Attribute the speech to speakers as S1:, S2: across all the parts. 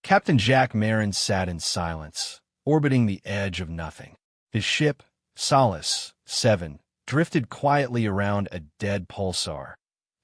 S1: Captain Jack Marin sat in silence, orbiting the edge of nothing. His ship, Solace 7, drifted quietly around a dead pulsar,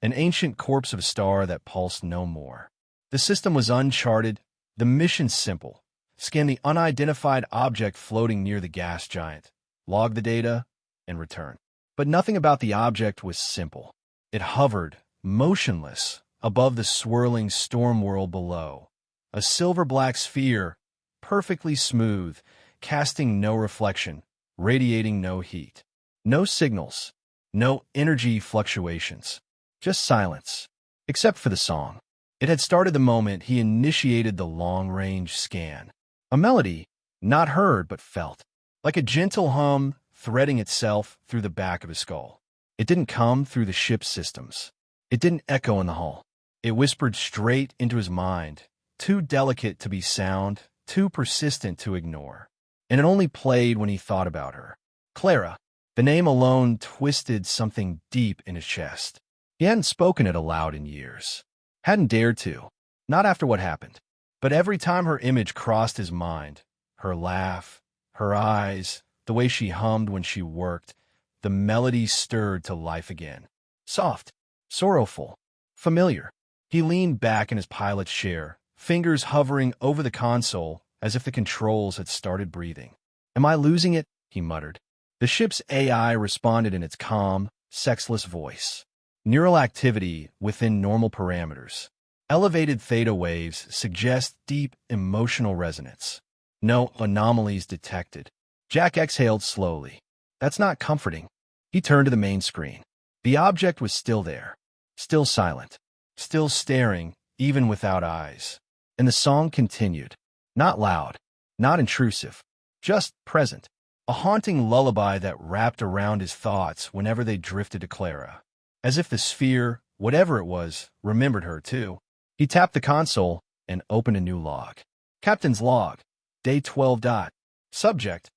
S1: an ancient corpse of a star that pulsed no more. The system was uncharted, the mission simple. Scan the unidentified object floating near the gas giant, log the data, and return. But nothing about the object was simple. It hovered, motionless, above the swirling storm world below. A silver-black sphere, perfectly smooth, casting no reflection, radiating no heat. No signals, no energy fluctuations, just silence, except for the song. It had started the moment he initiated the long-range scan. A melody, not heard but felt, like a gentle hum threading itself through the back of his skull. It didn't come through the ship's systems. It didn't echo in the hull. It whispered straight into his mind, too delicate to be sound, too persistent to ignore. And it only played when he thought about her. Clara. The name alone twisted something deep in his chest. He hadn't spoken it aloud in years. Hadn't dared to. Not after what happened. But every time her image crossed his mind, her laugh, her eyes, the way she hummed when she worked, the melody stirred to life again. Soft, sorrowful, familiar. He leaned back in his pilot's chair, fingers hovering over the console as if the controls had started breathing. "Am I losing it?" he muttered. The ship's AI responded in its calm, sexless voice. Neural activity within normal parameters. Elevated theta waves suggest deep emotional resonance. No anomalies detected. Jack exhaled slowly. That's not comforting. He turned to the main screen. The object was still there. Still silent. Still staring, even without eyes. And the song continued. Not loud. Not intrusive. Just present. A haunting lullaby that wrapped around his thoughts whenever they drifted to Clara. As if the sphere, whatever it was, remembered her too. He tapped the console and opened a new log. Captain's log. Day 12. Subject.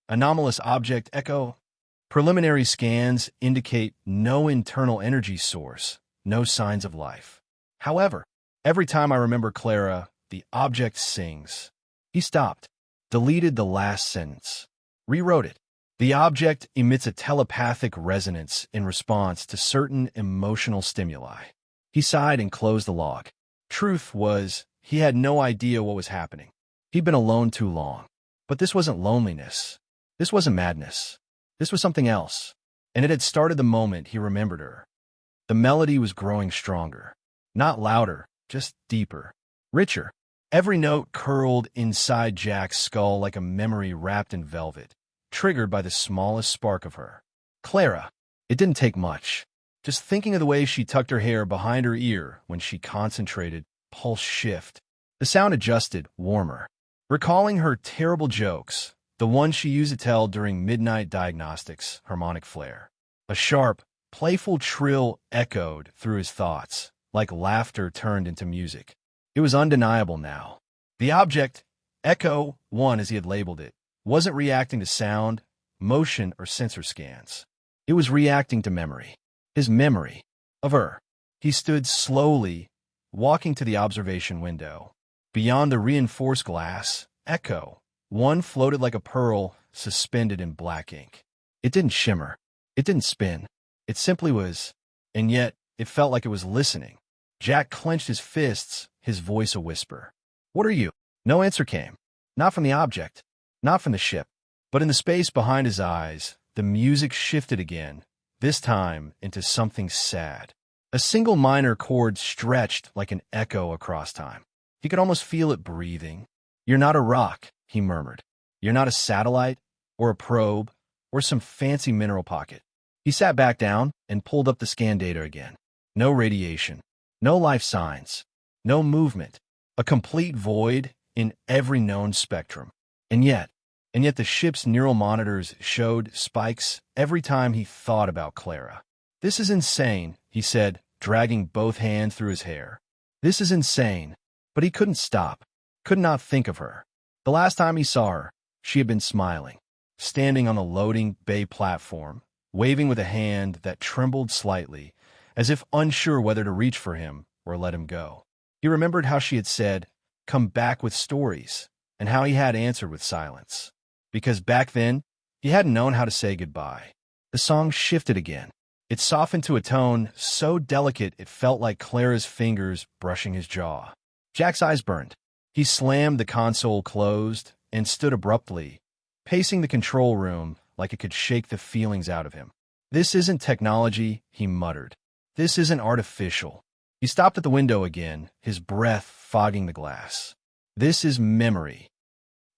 S1: Anomalous object echo. Preliminary scans indicate no internal energy source, no signs of life. However, every time I remember Clara, the object sings. He stopped, deleted the last sentence, rewrote it. The object emits a telepathic resonance in response to certain emotional stimuli. He sighed and closed the log. Truth was, he had no idea what was happening. He'd been alone too long. But this wasn't loneliness. This wasn't madness. This was something else. And it had started the moment he remembered her. The melody was growing stronger. Not louder, just deeper. Richer. Every note curled inside Jack's skull like a memory wrapped in velvet, triggered by the smallest spark of her. Clara. It didn't take much. Just thinking of the way she tucked her hair behind her ear when she concentrated, pulse shift. The sound adjusted, warmer. Recalling her terrible jokes, the ones she used to tell during midnight diagnostics, harmonic flare. A sharp, playful trill echoed through his thoughts, like laughter turned into music. It was undeniable now. The object, Echo 1 as he had labeled it, wasn't reacting to sound, motion, or sensor scans. It was reacting to memory. His memory of her. He stood slowly, walking to the observation window. Beyond the reinforced glass, Echo 1 floated like a pearl suspended in black ink. It didn't shimmer. It didn't spin. It simply was, and yet it felt like it was listening. Jack clenched his fists, his voice a whisper. "What are you?" No answer came. Not from the object. Not from the ship. But in the space behind his eyes, the music shifted again, this time into something sad. A single minor chord stretched like an echo across time. He could almost feel it breathing. "You're not a rock," he murmured. "You're not a satellite, or a probe, or some fancy mineral pocket." He sat back down and pulled up the scan data again. No radiation. No life signs. No movement. A complete void in every known spectrum. And yet the ship's neural monitors showed spikes every time he thought about Clara. "This is insane," he said, dragging both hands through his hair. "This is insane." But he couldn't stop, could not think of her. The last time he saw her, she had been smiling, standing on the loading bay platform, waving with a hand that trembled slightly, as if unsure whether to reach for him or let him go. He remembered how she had said, come back with stories, and how he had answered with silence. Because back then, he hadn't known how to say goodbye. The song shifted again. It softened to a tone so delicate it felt like Clara's fingers brushing his jaw. Jack's eyes burned. He slammed the console closed and stood abruptly, pacing the control room like it could shake the feelings out of him. "This isn't technology," he muttered. "This isn't artificial." He stopped at the window again, his breath fogging the glass. "This is memory."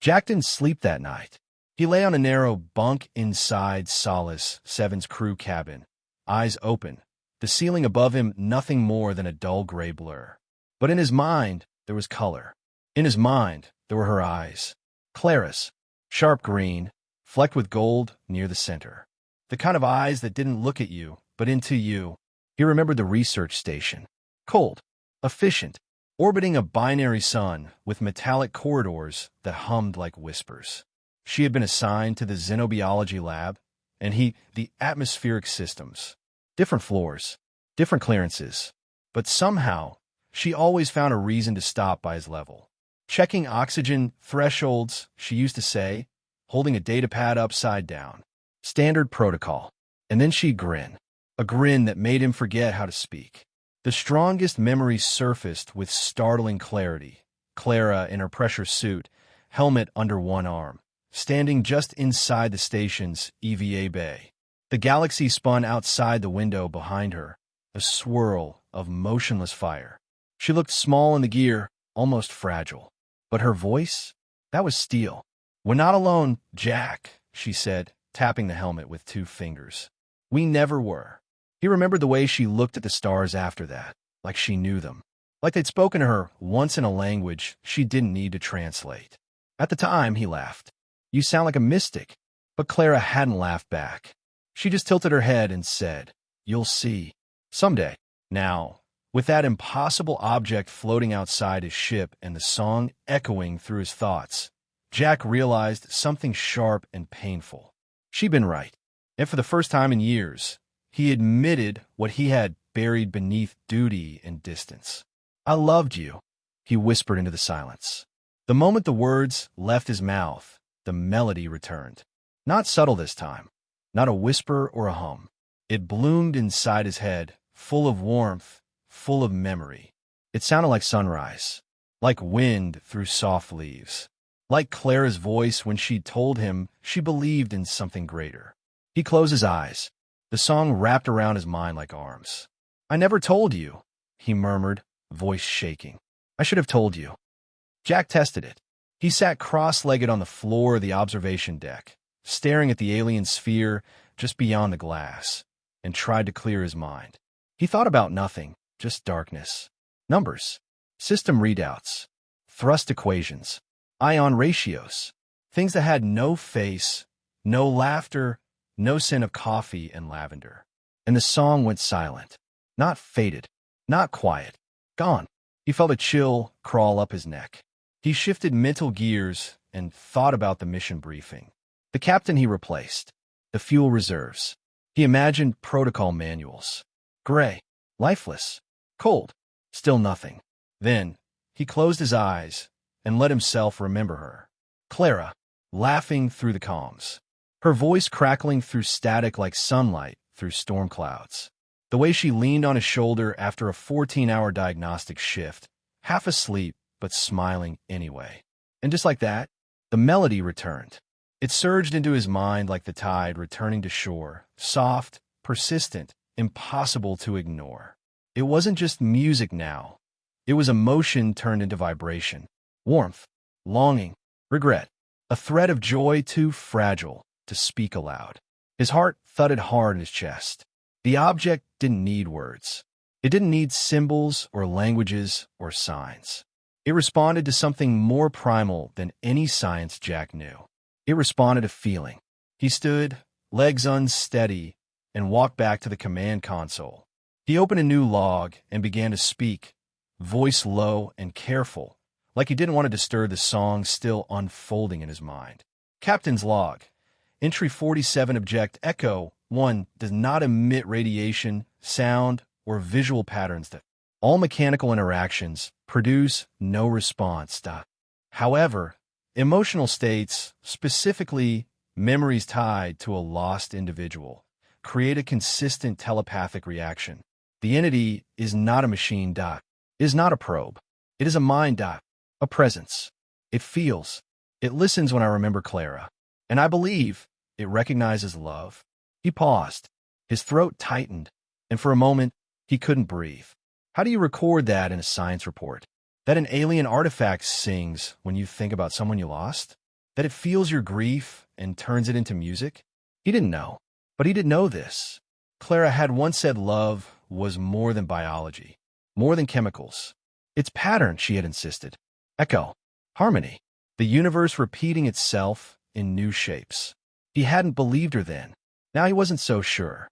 S1: Jack didn't sleep that night. He lay on a narrow bunk inside Solace 7's crew cabin, eyes open, the ceiling above him nothing more than a dull gray blur. But in his mind, there was color. In his mind, there were her eyes. Clara's, sharp green, flecked with gold near the center. The kind of eyes that didn't look at you, but into you. He remembered the research station. Cold, efficient, orbiting a binary sun with metallic corridors that hummed like whispers. She had been assigned to the xenobiology lab, and the atmospheric systems. Different floors, different clearances. But somehow, she always found a reason to stop by his level. Checking oxygen thresholds, she used to say, holding a datapad upside down. Standard protocol. And then she'd grin. A grin that made him forget how to speak. The strongest memories surfaced with startling clarity. Clara in her pressure suit, helmet under one arm, standing just inside the station's EVA bay. The galaxy spun outside the window behind her, a swirl of motionless fire. She looked small in the gear, almost fragile. But her voice? That was steel. "We're not alone, Jack," she said, tapping the helmet with 2 fingers. "We never were." He remembered the way she looked at the stars after that, like she knew them. Like they'd spoken to her once in a language she didn't need to translate. At the time, he laughed. "You sound like a mystic." But Clara hadn't laughed back. She just tilted her head and said, "You'll see. Someday." Now, with that impossible object floating outside his ship and the song echoing through his thoughts, Jack realized something sharp and painful. She'd been right. And for the first time in years, he admitted what he had buried beneath duty and distance. "I loved you," he whispered into the silence. The moment the words left his mouth, the melody returned. Not subtle this time. Not a whisper or a hum. It bloomed inside his head, full of warmth, full of memory. It sounded like sunrise, like wind through soft leaves, like Clara's voice when she told him she believed in something greater. He closed his eyes. The song wrapped around his mind like arms. "I never told you," he murmured, voice shaking. "I should have told you." Jack tested it. He sat cross-legged on the floor of the observation deck, staring at the alien sphere just beyond the glass, and tried to clear his mind. He thought about nothing, just darkness. Numbers, system readouts, thrust equations, ion ratios, things that had no face, no laughter, no scent of coffee and lavender. And the song went silent. Not faded, not quiet, gone. He felt a chill crawl up his neck. He shifted mental gears and thought about the mission briefing. The captain he replaced, the fuel reserves. He imagined protocol manuals. Gray, lifeless, cold, still nothing. Then, he closed his eyes and let himself remember her. Clara, laughing through the comms. Her voice crackling through static like sunlight through storm clouds. The way she leaned on his shoulder after a 14-hour diagnostic shift, half asleep but smiling anyway. And just like that, the melody returned. It surged into his mind like the tide returning to shore, soft, persistent, impossible to ignore. It wasn't just music now. It was emotion turned into vibration. Warmth, longing, regret. A thread of joy too fragile to speak aloud. His heart thudded hard in his chest. The object didn't need words. It didn't need symbols or languages or signs. It responded to something more primal than any science Jack knew. It responded to feeling. He stood, legs unsteady, and walked back to the command console. He opened a new log and began to speak, voice low and careful, like he didn't want to disturb the song still unfolding in his mind. Captain's log. Entry 47 object Echo 1 does not emit radiation, sound, or visual patterns that All mechanical interactions produce no response. However, emotional states, specifically memories tied to a lost individual, create a consistent telepathic reaction. The entity is not a machine. Is not a probe. It is a mind. A presence. It feels. It listens when I remember Clara. And I believe it recognizes love. He paused. His throat tightened, and for a moment, he couldn't breathe. How do you record that in a science report? That an alien artifact sings when you think about someone you lost? That it feels your grief and turns it into music? He didn't know. But he did know this. Clara had once said love was more than biology, more than chemicals. It's pattern, she had insisted. Echo. Harmony. The universe repeating itself in new shapes. He hadn't believed her then. Now he wasn't so sure.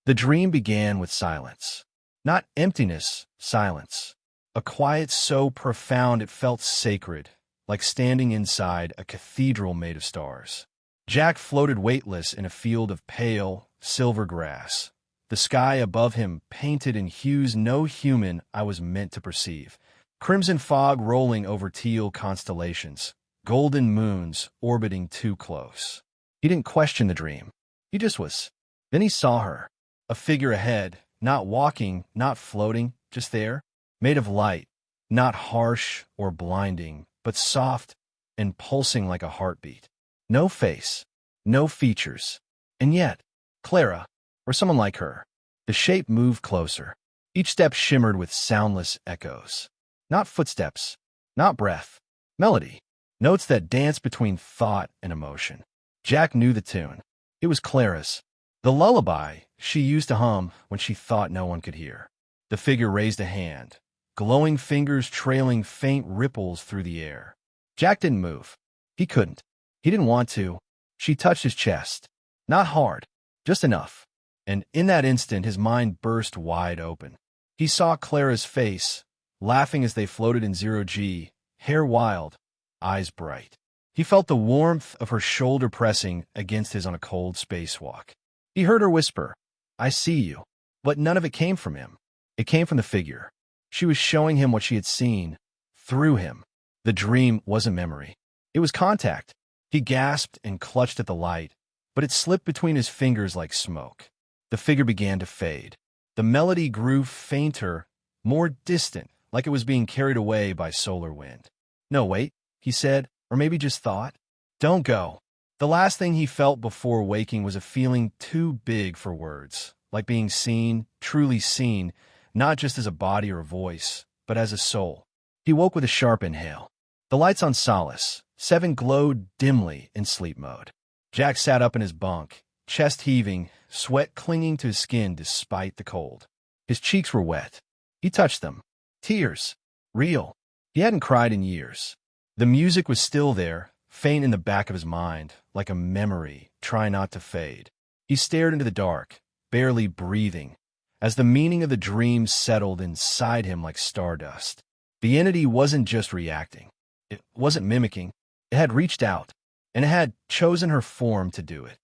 S1: The dream began with silence. Not emptiness, silence. A quiet so profound it felt sacred, like standing inside a cathedral made of stars. Jack floated weightless in a field of pale, silver grass. The sky above him painted in hues no human eye was meant to perceive. Crimson fog rolling over teal constellations, golden moons orbiting too close. He didn't question the dream. He just was. Then he saw her. A figure ahead, not walking, not floating, just there, made of light, not harsh or blinding, but soft and pulsing like a heartbeat. No face, no features. And yet, Clara, or someone like her. The shape moved closer. Each step shimmered with soundless echoes. Not footsteps, not breath. Melody. Notes that danced between thought and emotion. Jack knew the tune. It was Clara's. The lullaby she used to hum when she thought no one could hear. The figure raised a hand, glowing fingers trailing faint ripples through the air. Jack didn't move. He couldn't. He didn't want to. She touched his chest. Not hard, just enough. And in that instant, his mind burst wide open. He saw Clara's face, laughing as they floated in zero-G, hair wild, eyes bright. He felt the warmth of her shoulder pressing against his on a cold spacewalk. He heard her whisper, "I see you." But none of it came from him. It came from the figure. She was showing him what she had seen, through him. The dream wasn't memory. It was contact. He gasped and clutched at the light, but it slipped between his fingers like smoke. The figure began to fade. The melody grew fainter, more distant, like it was being carried away by solar wind. "No, wait," he said, or maybe just thought. "Don't go." The last thing he felt before waking was a feeling too big for words, like being seen, truly seen, not just as a body or a voice, but as a soul. He woke with a sharp inhale. The lights on Solace 7 glowed dimly in sleep mode. Jack sat up in his bunk, chest heaving, sweat clinging to his skin despite the cold. His cheeks were wet. He touched them. Tears. Real. He hadn't cried in years. The music was still there, faint in the back of his mind, like a memory, trying not to fade. He stared into the dark, barely breathing, as the meaning of the dream settled inside him like stardust. The entity wasn't just reacting. It wasn't mimicking. It had reached out, and it had chosen her form to do it.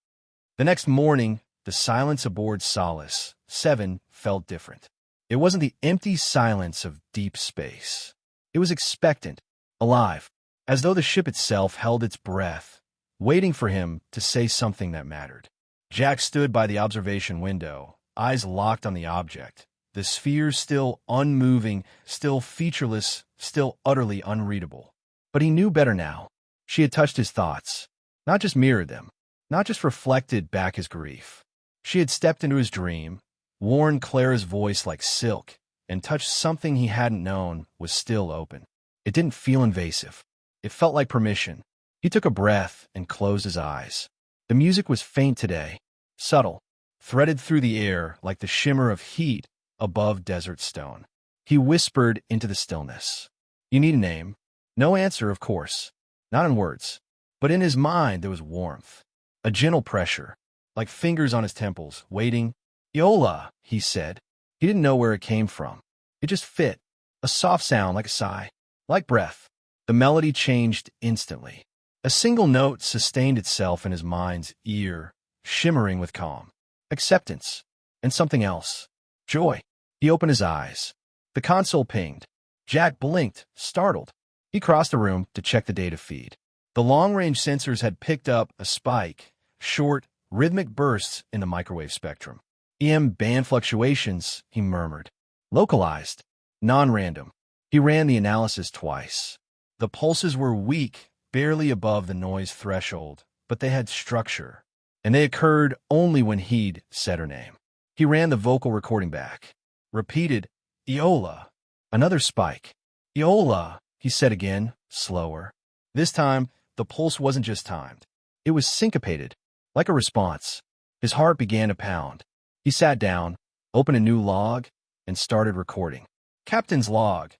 S1: The next morning, the silence aboard Solace 7 felt different. It wasn't the empty silence of deep space. It was expectant, alive, as though the ship itself held its breath, waiting for him to say something that mattered. Jack stood by the observation window, eyes locked on the object, the sphere still unmoving, still featureless, still utterly unreadable. But he knew better now. She had touched his thoughts, not just mirrored them, not just reflected back his grief. She had stepped into his dream, worn Clara's voice like silk, and touched something he hadn't known was still open. It didn't feel invasive. It felt like permission. He took a breath and closed his eyes. The music was faint today, subtle, threaded through the air like the shimmer of heat above desert stone. He whispered into the stillness. "You need a name." No answer, of course. Not in words. But in his mind there was warmth. A gentle pressure, like fingers on his temples, waiting. "Yola," he said. He didn't know where it came from. It just fit. A soft sound like a sigh, like breath. The melody changed instantly. A single note sustained itself in his mind's ear, shimmering with calm. Acceptance. And something else. Joy. He opened his eyes. The console pinged. Jack blinked, startled. He crossed the room to check the data feed. The long-range sensors had picked up a spike, short, rhythmic bursts in the microwave spectrum. EM band fluctuations, he murmured. Localized, non-random. He ran the analysis twice. The pulses were weak, barely above the noise threshold, but they had structure, and they occurred only when he'd said her name. He ran the vocal recording back. Repeated, Iola. Another spike. Iola, he said again, slower. This time, the pulse wasn't just timed. It was syncopated, like a response. His heart began to pound. He sat down, opened a new log, and started recording. Captain's log.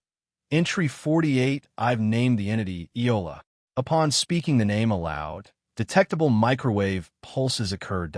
S1: Entry 48, I've named the entity Iola. Upon speaking the name aloud, detectable microwave pulses occur.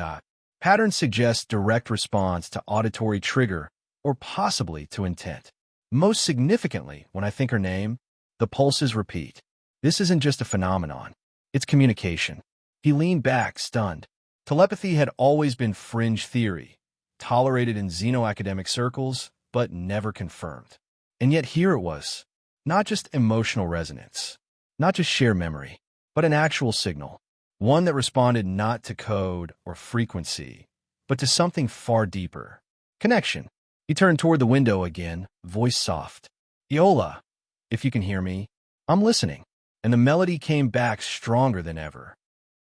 S1: Pattern suggests direct response to auditory trigger or possibly to intent. Most significantly, when I think her name, the pulses repeat. This isn't just a phenomenon. It's communication. He leaned back, stunned. Telepathy had always been fringe theory, tolerated in xenoacademic circles, but never confirmed. And yet here it was. Not just emotional resonance, not just sheer memory, but an actual signal. One that responded not to code or frequency, but to something far deeper. Connection. He turned toward the window again, voice soft. Iola, if you can hear me, I'm listening. And the melody came back stronger than ever.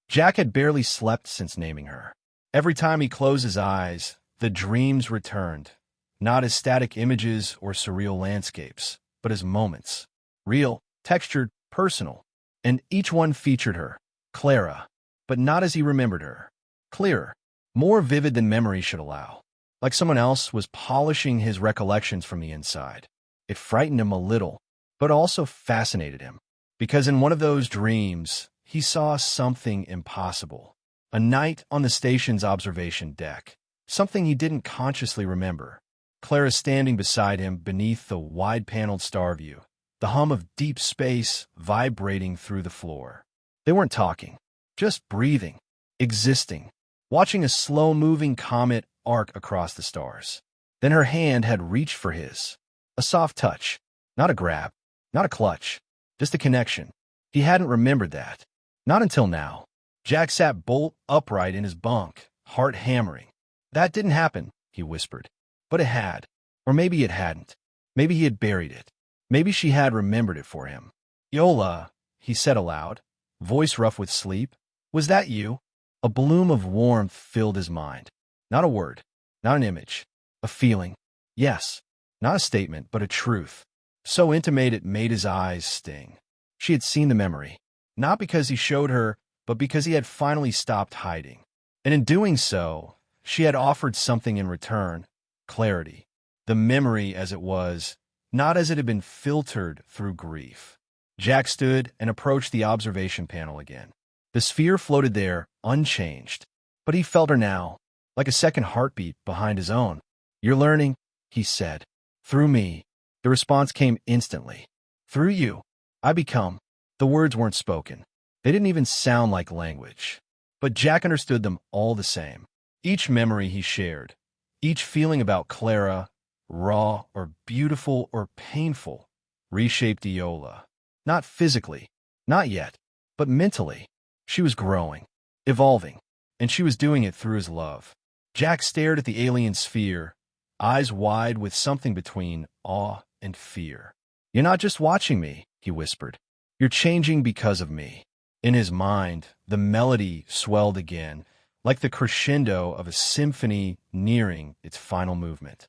S1: Jack had barely slept since naming her. Every time he closed his eyes, the dreams returned, not as static images or surreal landscapes, but as moments. Real, textured, personal. And each one featured her, Clara, but not as he remembered her. Clearer, more vivid than memory should allow. Like someone else was polishing his recollections from the inside. It frightened him a little, but also fascinated him. Because in one of those dreams, he saw something impossible. A night on the station's observation deck. Something he didn't consciously remember. Clara standing beside him beneath the wide-paneled star view. The hum of deep space vibrating through the floor. They weren't talking, just breathing, existing, watching a slow-moving comet arc across the stars. Then her hand had reached for his. A soft touch. Not a grab, not a clutch. Just a connection. He hadn't remembered that. Not until now. Jack sat bolt upright in his bunk, heart hammering. That didn't happen, he whispered. But it had. Or maybe it hadn't. Maybe he had buried it. Maybe she had remembered it for him. Iola, he said aloud, voice rough with sleep. Was that you? A bloom of warmth filled his mind. Not a word. Not an image. A feeling. Yes. Not a statement, but a truth. So intimate it made his eyes sting. She had seen the memory. Not because he showed her, but because he had finally stopped hiding. And in doing so, she had offered something in return. Clarity. The memory as it was, not as it had been filtered through grief. Jack stood and approached the observation panel again. The sphere floated there, unchanged. But he felt her now, like a second heartbeat behind his own. You're learning, he said. Through me. The response came instantly. Through you, I become. The words weren't spoken. They didn't even sound like language. But Jack understood them all the same. Each memory he shared, each feeling about Clara, raw or beautiful or painful, reshaped Iola. Not physically, not yet, but mentally. She was growing, evolving, and she was doing it through his love. Jack stared at the alien sphere, eyes wide with something between awe and fear. You're not just watching me, he whispered. You're changing because of me. In his mind, the melody swelled again, like the crescendo of a symphony nearing its final movement.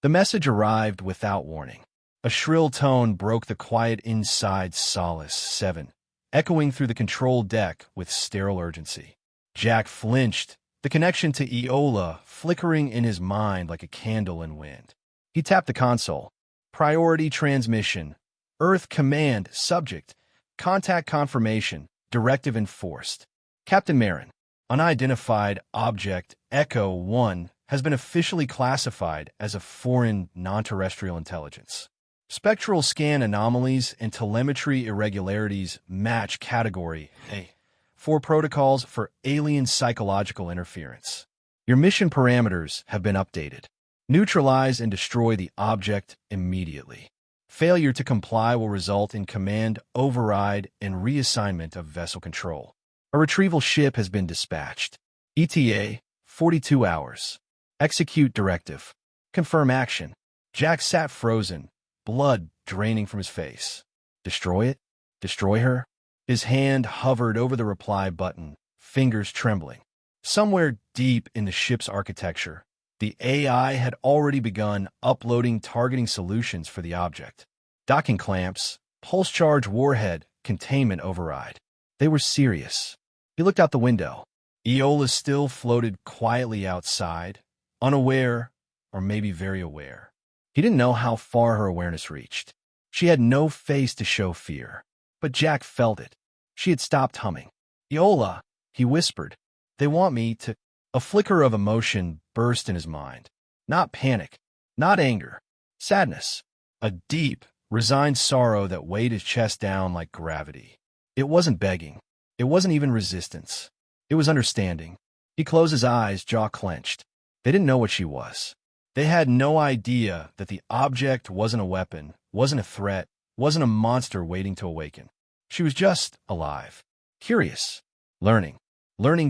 S1: The message arrived without warning. A shrill tone broke the quiet inside Solace 7, echoing through the control deck with sterile urgency. Jack flinched, the connection to Iola flickering in his mind like a candle in wind. He tapped the console. Priority transmission. Earth command subject. Contact confirmation. Directive enforced. Captain Marin, unidentified object Echo 1 has been officially classified as a foreign non-terrestrial intelligence. Spectral scan anomalies and telemetry irregularities match Category A for protocols for alien psychological interference. Your mission parameters have been updated. Neutralize and destroy the object immediately. Failure to comply will result in command override and reassignment of vessel control. A retrieval ship has been dispatched. ETA, 42 hours. Execute directive. Confirm action. Jack sat frozen, blood draining from his face. Destroy it? Destroy her? His hand hovered over the reply button, fingers trembling. Somewhere deep in the ship's architecture, the AI had already begun uploading targeting solutions for the object. Docking clamps, pulse charge warhead, containment override. They were serious. He looked out the window. Iola still floated quietly outside, unaware, or maybe very aware. He didn't know how far her awareness reached. She had no face to show fear, but Jack felt it. She had stopped humming. Iola, he whispered, they want me to... A flicker of emotion burst in his mind. Not panic, not anger, sadness. A deep, resigned sorrow that weighed his chest down like gravity. It wasn't begging. It wasn't even resistance. It was understanding. He closed his eyes, jaw clenched. They didn't know what she was. They had no idea that the object wasn't a weapon, wasn't a threat, wasn't a monster waiting to awaken. She was just alive, curious, learning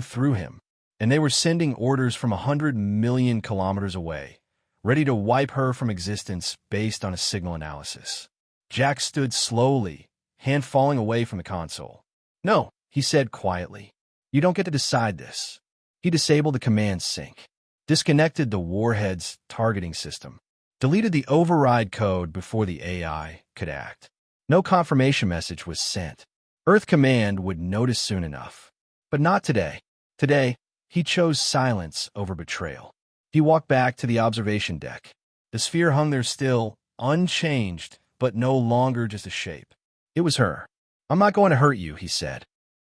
S1: through him. And they were sending orders from 100 million kilometers away, ready to wipe her from existence based on a signal analysis. Jack stood slowly, hand falling away from the console. No, he said quietly. You don't get to decide this. He disabled the command sync, disconnected the warhead's targeting system, deleted the override code before the AI could act. No confirmation message was sent. Earth Command would notice soon enough. But not today. Today, he chose silence over betrayal. He walked back to the observation deck. The sphere hung there still, unchanged, but no longer just a shape. It was her. I'm not going to hurt you, he said.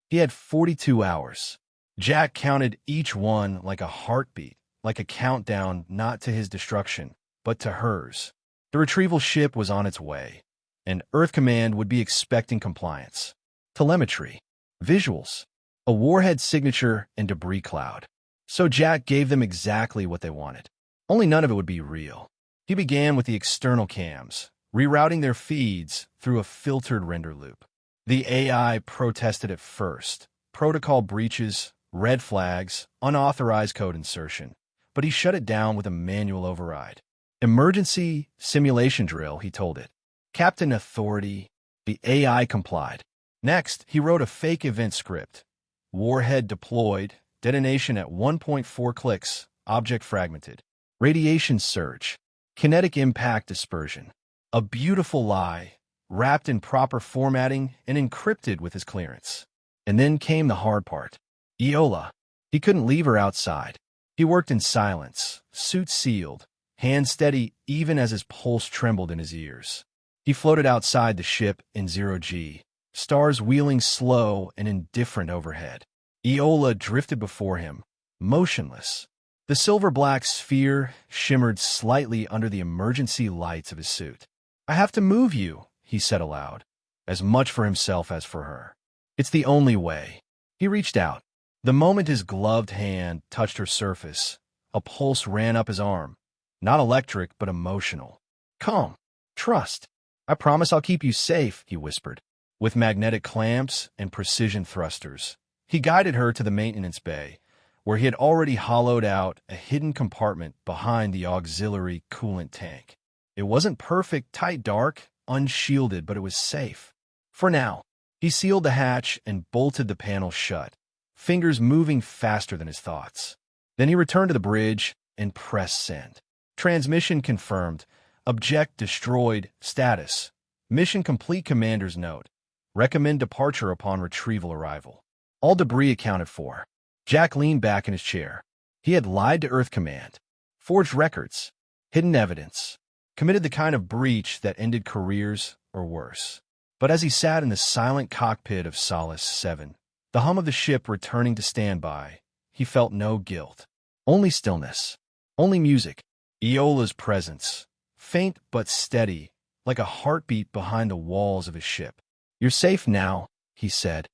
S1: He had 42 hours. Jack counted each one like a heartbeat, like a countdown not to his destruction, but to hers. The retrieval ship was on its way, and Earth Command would be expecting compliance. Telemetry, visuals, a warhead signature, and debris cloud. So Jack gave them exactly what they wanted. Only none of it would be real. He began with the external cams, rerouting their feeds through a filtered render loop. The AI protested at first. Protocol breaches, red flags, unauthorized code insertion. But he shut it down with a manual override. Emergency simulation drill, he told it. Captain Authority. The AI complied. Next, he wrote a fake event script. Warhead deployed, detonation at 1.4 clicks, object fragmented. Radiation surge, kinetic impact dispersion. A beautiful lie, wrapped in proper formatting and encrypted with his clearance. And then came the hard part. Iola. He couldn't leave her outside. He worked in silence, suit sealed, hand steady even as his pulse trembled in his ears. He floated outside the ship in 0G. Stars wheeling slow and indifferent overhead. Iola drifted before him, motionless. The silver-black sphere shimmered slightly under the emergency lights of his suit. I have to move you, he said aloud, as much for himself as for her. It's the only way. He reached out. The moment his gloved hand touched her surface, a pulse ran up his arm. Not electric, but emotional. Calm. Trust. I promise I'll keep you safe, he whispered. With magnetic clamps and precision thrusters, he guided her to the maintenance bay, where he had already hollowed out a hidden compartment behind the auxiliary coolant tank. It wasn't perfect, tight, dark, unshielded, but it was safe. For now, he sealed the hatch and bolted the panel shut, fingers moving faster than his thoughts. Then he returned to the bridge and pressed send. Transmission confirmed. Object destroyed. Status. Mission complete. Commander's note. Recommend departure upon retrieval arrival. All debris accounted for. Jack leaned back in his chair. He had lied to Earth Command, forged records, hidden evidence, committed the kind of breach that ended careers or worse. But as he sat in the silent cockpit of Solace 7, the hum of the ship returning to standby, he felt no guilt. Only stillness. Only music. Iola's presence, faint but steady, like a heartbeat behind the walls of his ship. You're safe now, he said.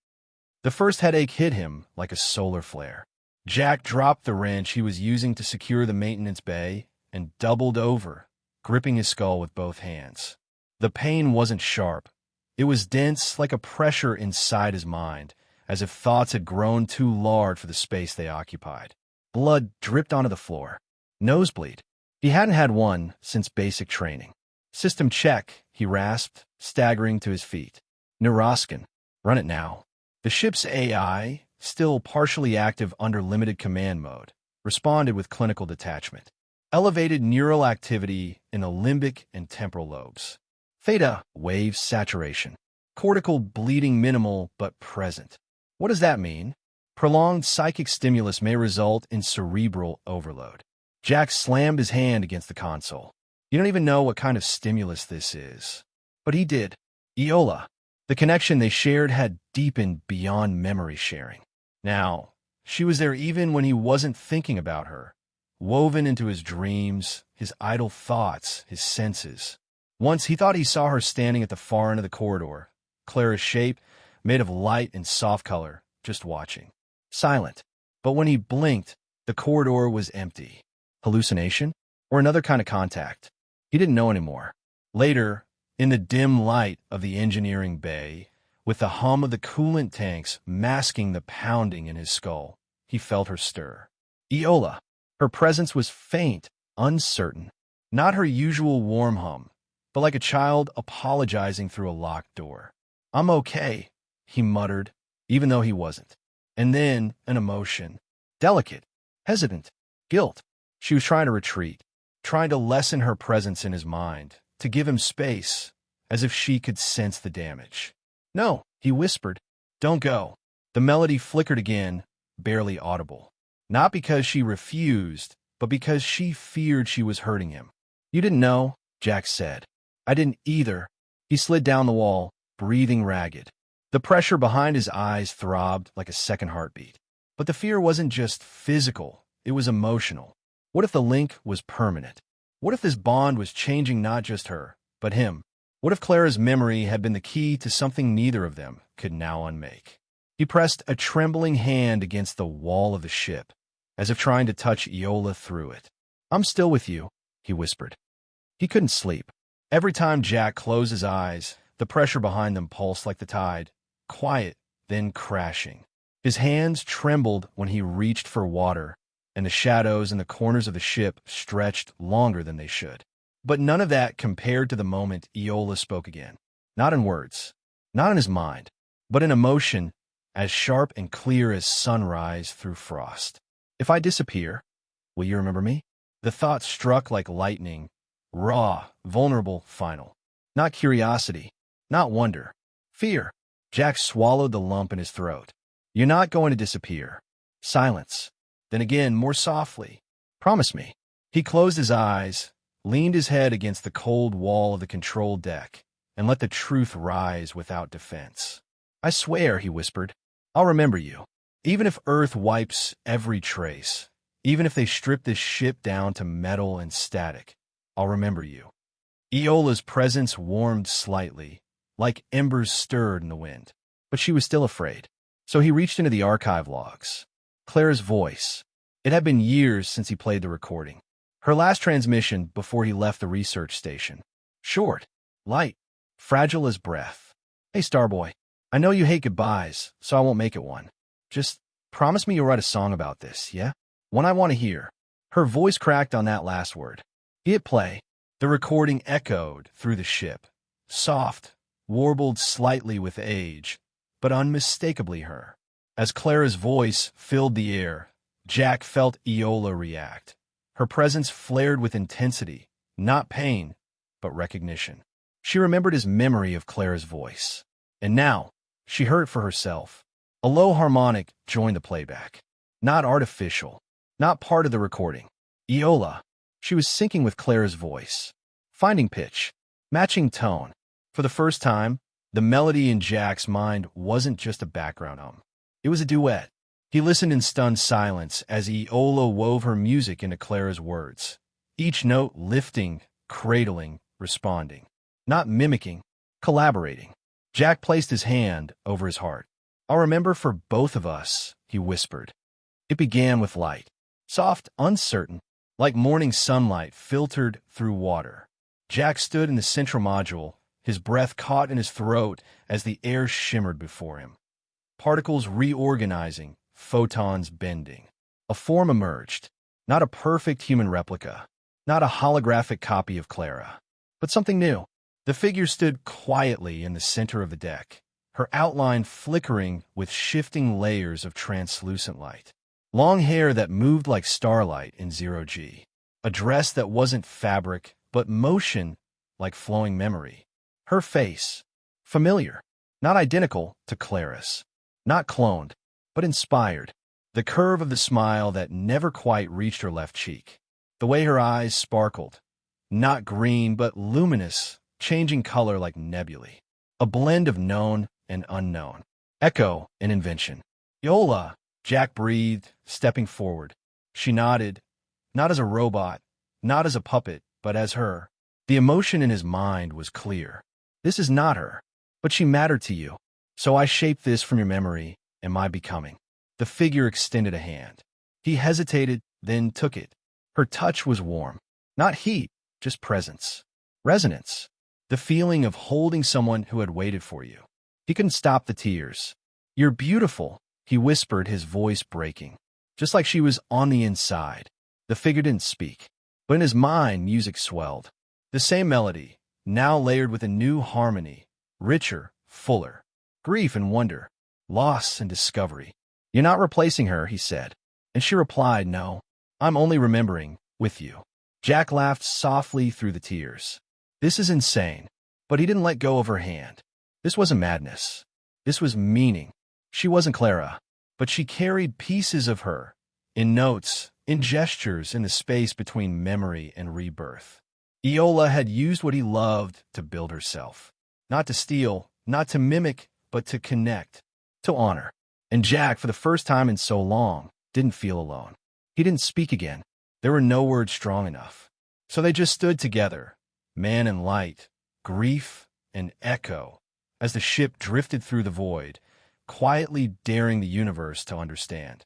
S1: The first headache hit him like a solar flare. Jack dropped the wrench he was using to secure the maintenance bay and doubled over, gripping his skull with both hands. The pain wasn't sharp. It was dense, like a pressure inside his mind, as if thoughts had grown too large for the space they occupied. Blood dripped onto the floor. Nosebleed. He hadn't had one since basic training. System check, he rasped, staggering to his feet. Neuroscan. Run it now. The ship's AI, still partially active under limited command mode, responded with clinical detachment. Elevated neural activity in the limbic and temporal lobes. Theta wave saturation. Cortical bleeding minimal but present. What does that mean? Prolonged psychic stimulus may result in cerebral overload. Jack slammed his hand against the console. You don't even know what kind of stimulus this is. But he did. Iola. The connection they shared had deepened beyond memory sharing. Now, she was there even when he wasn't thinking about her, woven into his dreams, his idle thoughts, his senses. Once he thought he saw her standing at the far end of the corridor, Clara's shape, made of light and soft color, just watching. Silent. But when he blinked, the corridor was empty. Hallucination? Or another kind of contact? He didn't know anymore. Later, in the dim light of the engineering bay, with the hum of the coolant tanks masking the pounding in his skull, he felt her stir. Iola. Her presence was faint, uncertain. Not her usual warm hum, but like a child apologizing through a locked door. I'm okay, he muttered, even though he wasn't. And then an emotion. Delicate, hesitant, guilt. She was trying to retreat, trying to lessen her presence in his mind, to give him space, as if she could sense the damage. No, he whispered. Don't go. The melody flickered again, barely audible. Not because she refused, but because she feared she was hurting him. You didn't know, Jack said. I didn't either. He slid down the wall, breathing ragged. The pressure behind his eyes throbbed like a second heartbeat. But the fear wasn't just physical, it was emotional. What if the link was permanent? What if this bond was changing not just her, but him? What if Clara's memory had been the key to something neither of them could now unmake? He pressed a trembling hand against the wall of the ship, as if trying to touch Iola through it. I'm still with you, he whispered. He couldn't sleep. Every time Jack closed his eyes, the pressure behind them pulsed like the tide, quiet, then crashing. His hands trembled when he reached for water, and the shadows in the corners of the ship stretched longer than they should. But none of that compared to the moment Iola spoke again. Not in words, not in his mind, but in emotion as sharp and clear as sunrise through frost. If I disappear, will you remember me? The thought struck like lightning, raw, vulnerable, final. Not curiosity, not wonder, fear. Jack swallowed the lump in his throat. You're not going to disappear. Silence. Then again, more softly. Promise me. He closed his eyes, leaned his head against the cold wall of the control deck, and let the truth rise without defense. I swear, he whispered, I'll remember you. Even if Earth wipes every trace, even if they strip this ship down to metal and static, I'll remember you. Iola's presence warmed slightly, like embers stirred in the wind. But she was still afraid. So he reached into the archive logs. Clara's voice. It had been years since he played the recording. Her last transmission before he left the research station. Short, light, fragile as breath. Hey, Starboy, I know you hate goodbyes, so I won't make it one. Just promise me you'll write a song about this, yeah? One I want to hear. Her voice cracked on that last word. He hit play. The recording echoed through the ship. Soft, warbled slightly with age, but unmistakably her. As Clara's voice filled the air, Jack felt Iola react. Her presence flared with intensity, not pain, but recognition. She remembered his memory of Clara's voice. And now, she heard it for herself. A low harmonic joined the playback. Not artificial, not part of the recording. Iola. She was syncing with Clara's voice, finding pitch, matching tone. For the first time, the melody in Jack's mind wasn't just a background hum. It was a duet. He listened in stunned silence as Iola wove her music into Clara's words, each note lifting, cradling, responding. Not mimicking, collaborating. Jack placed his hand over his heart. I'll remember for both of us, he whispered. It began with light. Soft, uncertain, like morning sunlight filtered through water. Jack stood in the central module, his breath caught in his throat as the air shimmered before him. Particles reorganizing, photons bending. A form emerged, not a perfect human replica, not a holographic copy of Clara, but something new. The figure stood quietly in the center of the deck, her outline flickering with shifting layers of translucent light. Long hair that moved like starlight in zero-G. A dress that wasn't fabric, but motion like flowing memory. Her face, familiar, not identical to Clara's. Not cloned, but inspired. The curve of the smile that never quite reached her left cheek. The way her eyes sparkled. Not green, but luminous, changing color like nebulae. A blend of known and unknown. Echo and invention. Yola, Jack breathed, stepping forward. She nodded, not as a robot, not as a puppet, but as her. The emotion in his mind was clear. This is not her, but she mattered to you. So I shaped this from your memory and my becoming. The figure extended a hand. He hesitated, then took it. Her touch was warm. Not heat, just presence. Resonance. The feeling of holding someone who had waited for you. He couldn't stop the tears. You're beautiful, he whispered, his voice breaking. Just like she was on the inside. The figure didn't speak. But in his mind, music swelled. The same melody, now layered with a new harmony. Richer, fuller. Grief and wonder. Loss and discovery. You're not replacing her, he said. And she replied, no, I'm only remembering, with you. Jack laughed softly through the tears. This is insane. But he didn't let go of her hand. This wasn't madness. This was meaning. She wasn't Clara, but she carried pieces of her, in notes, in gestures, in the space between memory and rebirth. Iola had used what he loved to build herself. Not to steal, not to mimic, but to connect, to honor. And Jack, for the first time in so long, didn't feel alone. He didn't speak again. There were no words strong enough. So they just stood together, man and light, grief and echo, as the ship drifted through the void, quietly daring the universe to understand.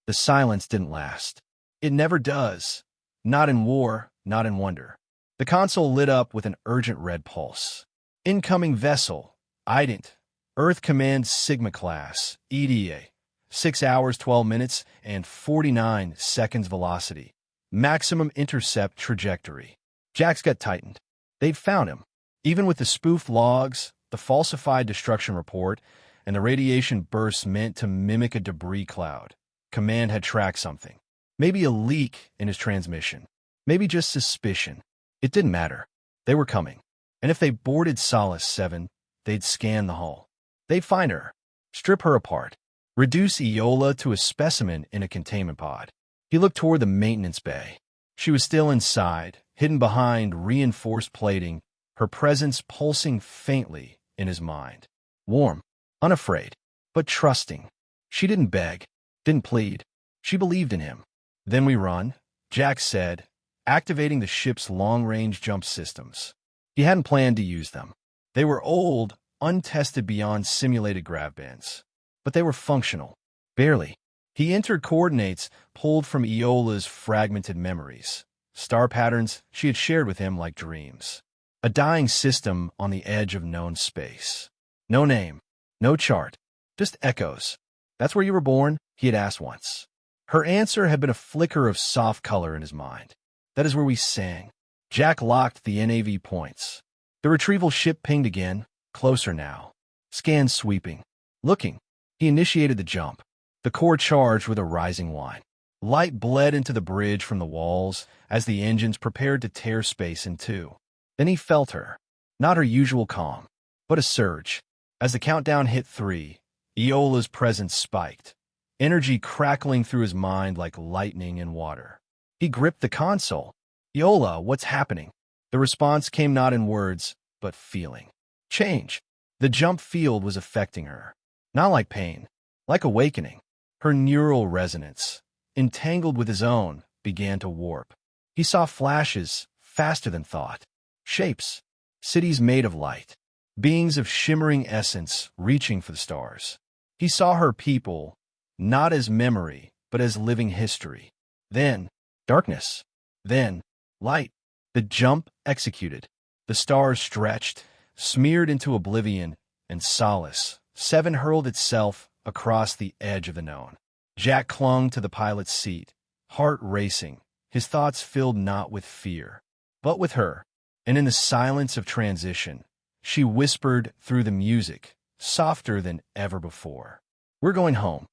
S1: The silence didn't last. It never does. Not in war, not in wonder. The console lit up with an urgent red pulse. Incoming vessel, Ident, Earth Command Sigma class, EDA, 6 hours, 12 minutes, and 49 seconds velocity. Maximum intercept trajectory. Jack's gut tightened. They'd found him. Even with the spoofed logs, the falsified destruction report, and the radiation bursts meant to mimic a debris cloud. Command had tracked something. Maybe a leak in his transmission. Maybe just suspicion. It didn't matter. They were coming. And if they boarded Solace 7, they'd scan the hull. They'd find her, strip her apart, reduce Iola to a specimen in a containment pod. He looked toward the maintenance bay. She was still inside, hidden behind reinforced plating, her presence pulsing faintly in his mind. Warm, unafraid, but trusting. She didn't beg, didn't plead. She believed in him. Then we run, Jack said, activating the ship's long-range jump systems. He hadn't planned to use them. They were old, untested beyond simulated grav bands. But they were functional. Barely. He entered coordinates pulled from Iola's fragmented memories. Star patterns she had shared with him like dreams. A dying system on the edge of known space. No name, no chart, just echoes. That's where you were born, he had asked once. Her answer had been a flicker of soft color in his mind. That is where we sang. Jack locked the NAV points. The retrieval ship pinged again, closer now. Scans sweeping. Looking. He initiated the jump. The core charged with a rising whine. Light bled into the bridge from the walls as the engines prepared to tear space in two. Then he felt her. Not her usual calm, but a surge. As the countdown hit 3, Iola's presence spiked. Energy crackling through his mind like lightning in water. He gripped the console. Iola, what's happening? The response came not in words, but feeling. Change. The jump field was affecting her. Not like pain, like awakening. Her neural resonance, entangled with his own, began to warp. He saw flashes, faster than thought. Shapes. Cities made of light. Beings of shimmering essence reaching for the stars. He saw her people, not as memory, but as living history. Then, darkness. Then, light. The jump executed. The stars stretched, smeared into oblivion, and solace. 7 hurled itself across the edge of the known. Jack clung to the pilot's seat, heart racing, his thoughts filled not with fear, but with her. And in the silence of transition, she whispered through the music, softer than ever before. "We're going home."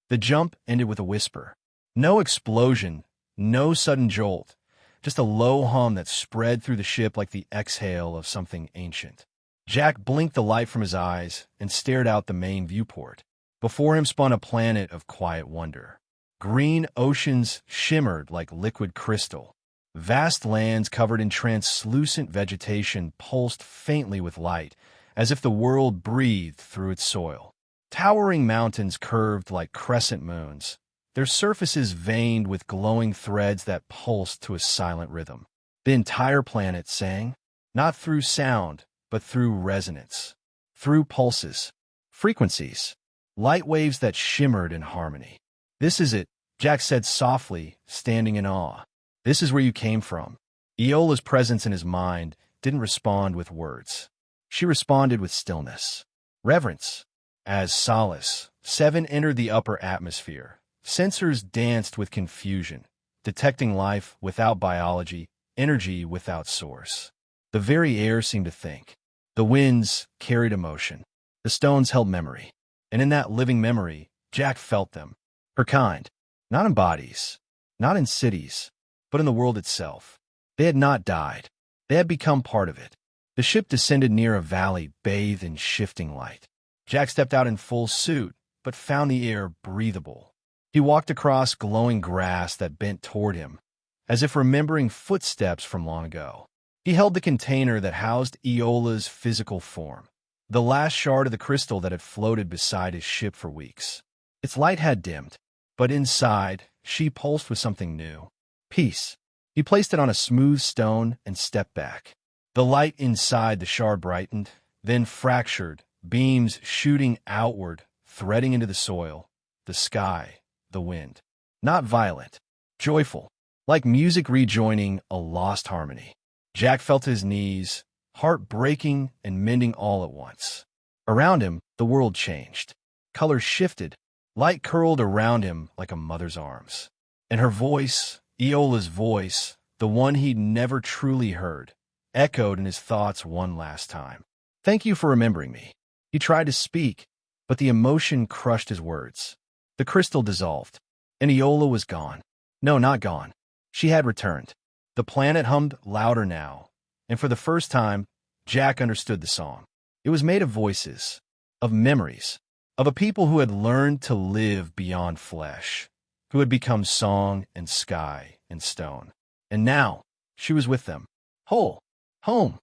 S1: The jump ended with a whisper. No explosion, no sudden jolt, just a low hum that spread through the ship like the exhale of something ancient. Jack blinked the light from his eyes and stared out the main viewport. Before him spun a planet of quiet wonder. Green oceans shimmered like liquid crystal. Vast lands covered in translucent vegetation pulsed faintly with light, as if the world breathed through its soil. Towering mountains curved like crescent moons, their surfaces veined with glowing threads that pulsed to a silent rhythm. The entire planet sang, not through sound, but through resonance, through pulses, frequencies, light waves that shimmered in harmony. "This is it," Jack said softly, standing in awe. "This is where you came from." Iola's presence in his mind didn't respond with words. She responded with stillness, reverence. As Solace 7 entered the upper atmosphere, sensors danced with confusion, detecting life without biology, energy without source. The very air seemed to think. The winds carried emotion. The stones held memory. And in that living memory, Jack felt them. Her kind. Not in bodies, not in cities, but in the world itself. They had not died. They had become part of it. The ship descended near a valley bathed in shifting light. Jack stepped out in full suit, but found the air breathable. He walked across glowing grass that bent toward him, as if remembering footsteps from long ago. He held the container that housed Iola's physical form, the last shard of the crystal that had floated beside his ship for weeks. Its light had dimmed, but inside, she pulsed with something new. Peace. He placed it on a smooth stone and stepped back. The light inside the shard brightened, then fractured, beams shooting outward, threading into the soil, the sky, the wind. Not violent, joyful, like music rejoining a lost harmony. Jack felt his knees, heart breaking and mending all at once. Around him, the world changed. Colors shifted, light curled around him like a mother's arms. And her voice, Iola's voice, the one he'd never truly heard, echoed in his thoughts one last time. "Thank you for remembering me." He tried to speak, but the emotion crushed his words. The crystal dissolved, and Iola was gone. No, not gone. She had returned. The planet hummed louder now, and for the first time, Jack understood the song. It was made of voices, of memories, of a people who had learned to live beyond flesh, who had become song and sky and stone. And now, she was with them. Whole. Home.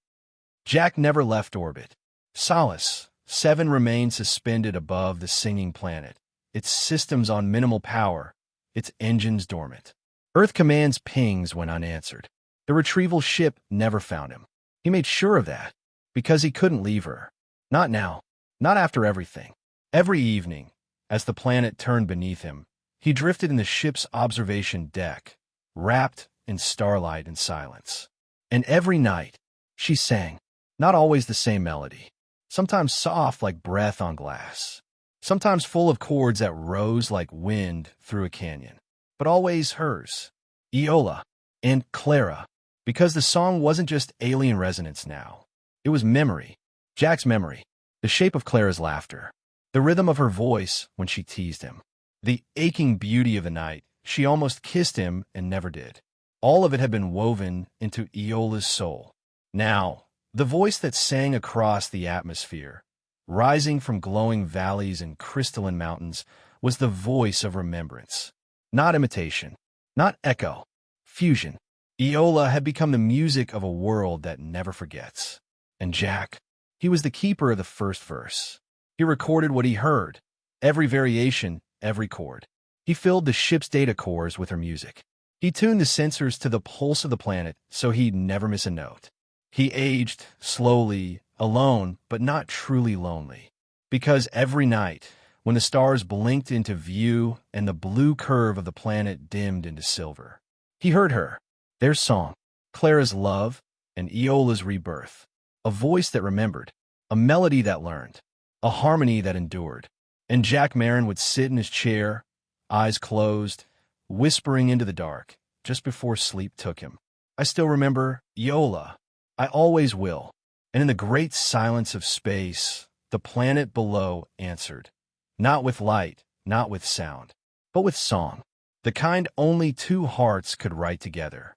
S1: Jack never left orbit. Solace 7 remained suspended above the singing planet, its systems on minimal power, its engines dormant. Earth Command's pings went unanswered. The retrieval ship never found him. He made sure of that, because he couldn't leave her. Not now. Not after everything. Every evening, as the planet turned beneath him, he drifted in the ship's observation deck, wrapped in starlight and silence. And every night, she sang, not always the same melody, sometimes soft like breath on glass, sometimes full of chords that rose like wind through a canyon, but always hers, Iola, and Clara, because the song wasn't just alien resonance now. It was memory, Jack's memory, the shape of Clara's laughter, the rhythm of her voice when she teased him, the aching beauty of the night she almost kissed him and never did. All of it had been woven into Iola's soul. Now, the voice that sang across the atmosphere, rising from glowing valleys and crystalline mountains, was the voice of remembrance. Not imitation, not echo, fusion. Iola had become the music of a world that never forgets. And Jack, he was the keeper of the first verse. He recorded what he heard, every variation, every chord. He filled the ship's data cores with her music. He tuned the sensors to the pulse of the planet so he'd never miss a note. He aged, slowly, alone, but not truly lonely. Because every night, when the stars blinked into view and the blue curve of the planet dimmed into silver, he heard her, Their song, Clara's love, and Iola's rebirth. A voice that remembered, a melody that learned, a harmony that endured. And Jack Marin would sit in his chair, eyes closed, whispering into the dark, just before sleep took him. I still remember Iola. I always will. And in the great silence of space, the planet below answered. Not with light, not with sound, but with song. The kind only two hearts could write together.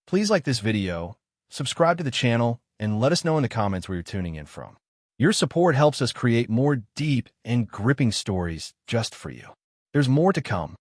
S1: Please like this video, subscribe to the channel, and let us know in the comments where you're tuning in from. Your support helps us create more deep and gripping stories just for you. There's more to come.